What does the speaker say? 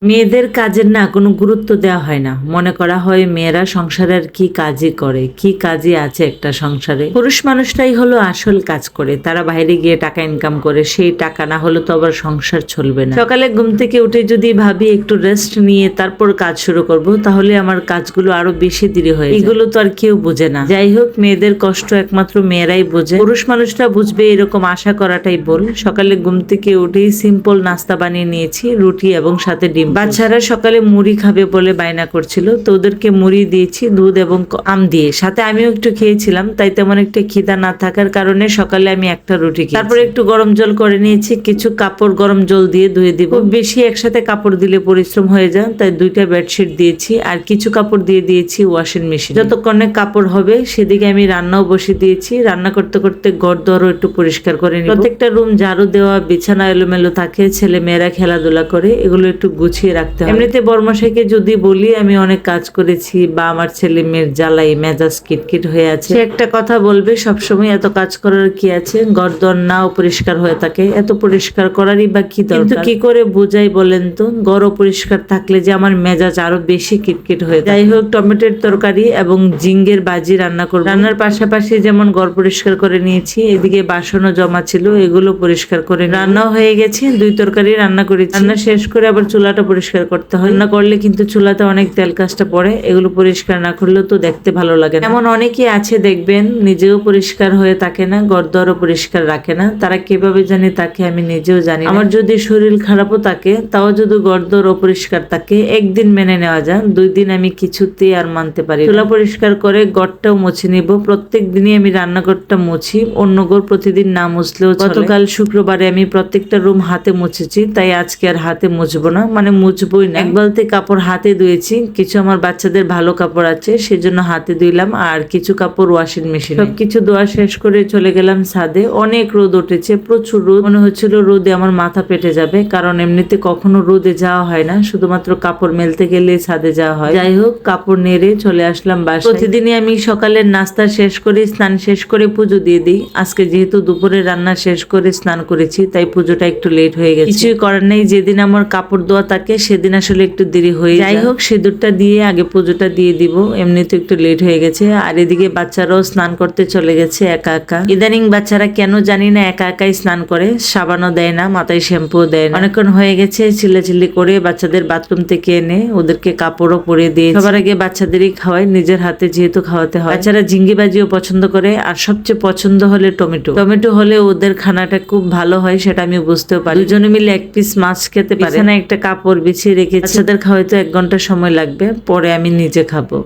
মেয়েদের কাজের না কোনো গুরুত্ব দেওয়া হয় না, মনে করা হয় মেয়েরা সংসারে আর কি কাজই করে, কি কাজই আছে একটা সংসারে। পুরুষ মানুষটাই হলো আসল কাজ করে, তারা বাইরে গিয়ে টাকা ইনকাম করে, সেই টাকা না হলে তো আবার সংসার চলবে না। সকালে ঘুম থেকে উঠে যদি ভাবি একটু রেস্ট নিয়ে তারপর কাজ শুরু করব, তাহলে আমার কাজগুলো আরো বেশি দেরি হয়। এগুলো তো আর কেউ বোঝে না। যাই হোক, মেয়েদের কষ্ট একমাত্র মেয়েরাই বোঝে। পুরুষ মানুষটা বুঝবে এরকম আশা করাটাই ভুল। সকালে ঘুম থেকে উঠেই সিম্পল নাস্তা বানিয়ে নিয়েছি, রুটি এবং সাথে ডিম। বাচ্চারা সকালে মুড়ি খাবে বলে বায়না করছিল, তো ওদেরকে মুড়ি দিয়েছি দুধ এবং আম দিয়ে। সাথে আমিও একটু খেয়েছিলাম, তাই তেমন একটা খিদা না থাকার কারণে সকালে আমি একটা রুটি খেয়েছি। তারপরে একটু গরম জল করে নিয়েছি, কিছু কাপড় গরম জল দিয়ে ধুয়ে দিব। খুব বেশি একসাথে কাপড় দিলে পরিশ্রম হয়ে যায়, তাই 2টা বেডশিট দিয়েছি আর কিছু কাপড় দিয়ে দিয়েছি ওয়াশিং মেশিন। যতক্ষণে কাপড় হবে সেদিকে আমি রান্নাও বসে দিয়েছি। রান্না করতে করতে ঘর দরও একটু পরিষ্কার করে নিব। প্রত্যেকটা রুম ঝাড়ু দেওয়া, বিছানা এলোমেলো থাকে, ছেলে মেয়েরা খেলাধুলা করে, এগুলো একটু গুছিয়ে রাখতে হয়। এমনিতে বর্মশাইকে যদি বলি আমি অনেক কাজ করেছি বা আমার ছেলে মেয়ের জ্বালাই মেজাজ কিটকিট হয়ে আছে, সে একটা কথা বলবে, সবসময় এত কাজ করার কি আছে, ঘরদর নাও পরিষ্কার হয়ে থাকে, এত পরিষ্কার করারই বা কি দরকার। কিন্তু কি করে বোঝাই বলেন তো, ঘর পরিষ্কার থাকলে যে আমার মেজাজ আরো বেশি কিটকিট হয়ে যায়। যাই হোক, টমেটোর তরকারি এবং জিঙ্গের বাজি রান্না করব। রান্নার পাশাপাশি যেমন ঘর পরিষ্কার করে নিয়েছি, এদিকে বাসনও জমা ছিল, এগুলো পরিষ্কার করে রান্নাও হয়ে গেছে। 2 তরকারি রান্না করেছি। রান্না শেষ করে আবার চুলাটা পরিষ্কার করতে হয়। রান্না করলে কিন্তু চুলাতে অনেক তেল কাজটা পড়ে, এগুলো পরিষ্কার না করলেও তো দেখতে ভালো লাগে না। এমন অনেকেই আছে দেখবেন, নিজেও পরিষ্কার হয়ে থাকে না, ঘরদরও পরিষ্কার রাখে না। তারা কিভাবে জানি তাকে, আমি নিজেও জানি। আমার যদি শরীর খারাপও থাকে, তাও যদি ঘরদর অপরিষ্কার থাকে, একদিন মেনে নেওয়া যায়, 2 দিন আমি কিছুতেই আর মানতে পারি। চুলা পরিষ্কার করে ঘরটাও মুছে নিব। প্রত্যেক দিনই আমি রান্নাঘরটা মুছি, অন্য ঘর প্রতিদিন না মুছলেও চলে। গতকাল শুক্রবারে আমি প্রত্যেকটা রুম হাতে মুছেছি, তাই আজকে আর হাতে মুছবো না, মানে মুছবই না। 1 বালতি কাপড় হাতে ধুয়েছি, কিছু আমার বাচ্চাদের ভালো কাপড় আছে সেজন্য হাতে ধুইলাম, আর কিছু কাপড় ওয়াশিং মেশিন। সবকিছু ধোয়া শেষ করে চলে গেলাম ছাদে। অনেক রোদ উঠেছে, প্রচুর রোদ, মনে হচ্ছিল রোদে আমার মাথা পেটে যাবে, কারণ এমনিতে কখনো রোদে যাওয়া হয় না, শুধুমাত্র কাপড় মেলতে গেলে ছাদে যাওয়া হয়। যাই হোক, কাপড় নেড়ে চলে আসলাম বাসায়। প্রতিদিনই আমি সকালের নাস্তা শেষ করে স্নান শেষ করে পুজো দিয়ে দিই। আজকে যেহেতু দুপুরে রান্না শেষ করে স্নান করেছি, তাই পুজোটা একটু লেট হয়ে গেছে। কিছুই করার নেই, যেদিন আমার কাপড় ধোয়া থাকে সেদিন আসলে একটু দেরি হয়ে যায়। যাই হোক, সিঁদুরটা দিয়ে আগে পুজোটা দিয়ে দিব, এমনিতে একটু লেট হয়ে গেছে। আর এদিকে বাচ্চারাও স্নান করতে চলে গেছে একা একা। ইদানিং বাচ্চারা কেন জানি না একা একাই স্নান করে, সাবানও দেয় না, মাথায় শ্যাম্পুও দেয় না। অনেকক্ষণ হয়ে গেছে চিল্লাচিল্লি করে বাচ্চাদের বাথরুম থেকে এনে ওদেরকে কাপড়ও পরিয়ে দিয়ে সবার আগে বাচ্চাদেরই খাওয়াই, নিজের হাতে যেহেতু খাওয়াতে হয়। বাচ্চারা ঝিঙ্গি বাজিও পছন্দ করে, আর সবচেয়ে পছন্দ হলে টমেটো। টমেটো হলে ওদের খানাটা খুব ভালো হয়, সেটা আমি বুঝতেও পারি। দুজনে মিলে 1 পিস মাছ খেতে পারে না। একটা কাপড় বিছিয়ে রেখেছি, বাচ্চাদের খাওয়াইতে 1 ঘন্টা সময় লাগবে, পরে আমি নিজে খাবো।